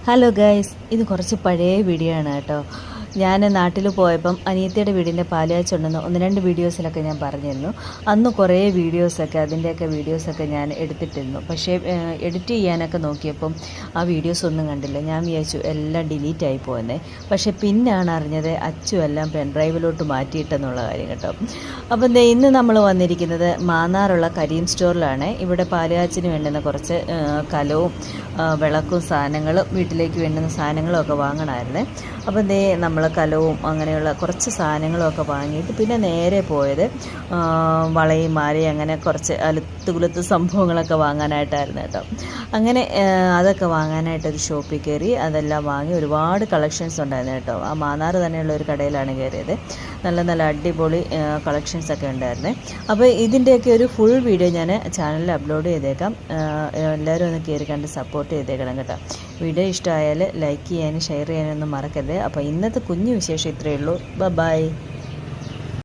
Hello guys, ഇത് കുറച്ച് പഴയ വീഡിയോ ആണ് കേട്ടോ. ഞാൻ നാട്ടിൽ പോയപ്പം അനിയത്തിയുടെ വീടിൻ്റെ പാലുകാച്ചുണ്ടെന്ന് ഒന്ന് രണ്ട് വീഡിയോസിലൊക്കെ ഞാൻ പറഞ്ഞിരുന്നു. അന്ന് കുറേ അതിൻ്റെയൊക്കെ വീഡിയോസൊക്കെ ഞാൻ എടുത്തിട്ടിരുന്നു. പക്ഷേ എഡിറ്റ് ചെയ്യാനൊക്കെ നോക്കിയപ്പം ആ വീഡിയോസൊന്നും കണ്ടില്ല. ഞാൻ വിചാരിച്ചു എല്ലാം ഡിലീറ്റായി പോയെന്നേ. പക്ഷേ പിന്നാണ് അറിഞ്ഞത് അച്ചു എല്ലാം പെൻഡ്രൈവിലോട്ട് മാറ്റിയിട്ടെന്നുള്ള കാര്യം കേട്ടോ. അപ്പം ഇന്ന് നമ്മൾ വന്നിരിക്കുന്നത് മാന്നാറുള്ള കരീം സ്റ്റോറിലാണ്. ഇവിടെ പാലുകാച്ചിന് വേണ്ടുന്ന കുറച്ച് കലവും വിളക്കും സാധനങ്ങളും വീട്ടിലേക്ക് വേണ്ടുന്ന സാധനങ്ങളും ഒക്കെ വാങ്ങണമായിരുന്നേ. അപ്പം നമ്മൾ കലവും അങ്ങനെയുള്ള കുറച്ച് സാധനങ്ങളൊക്കെ വാങ്ങിയിട്ട് പിന്നെ നേരെ പോയത് വളയും മാലയും അങ്ങനെ കുറച്ച് അലുത്തുകുലുത്ത് സംഭവങ്ങളൊക്കെ വാങ്ങാനായിട്ടായിരുന്നു കേട്ടോ. അങ്ങനെ അതൊക്കെ വാങ്ങാനായിട്ടൊരു ഷോപ്പിൽ കയറി അതെല്ലാം വാങ്ങി. ഒരുപാട് കളക്ഷൻസ് ഉണ്ടായിരുന്നു കേട്ടോ. ആ മാന്നാറ് തന്നെയുള്ള ഒരു കടയിലാണ് കയറിയത്. നല്ല നല്ല അടിപൊളി കളക്ഷൻസൊക്കെ ഉണ്ടായിരുന്നേ. അപ്പോൾ ഇതിൻ്റെയൊക്കെ ഒരു ഫുൾ വീഡിയോ ഞാൻ ചാനലിൽ അപ്ലോഡ് ചെയ്തേക്കാം. എല്ലാവരും ഒന്ന് കയറി കണ്ട് സപ്പോർട്ട് ചെയ്തേക്കണം കേട്ടോ. വീഡിയോ ഇഷ്ടമായാൽ ലൈക്ക് ചെയ്യാനും ഷെയർ ചെയ്യാനൊന്നും മറക്കരുത്. അപ്പോൾ ഇന്നത്തെ കുഞ്ഞു വിശേഷം ഇത്രയേ ഉള്ളൂ. ബൈ.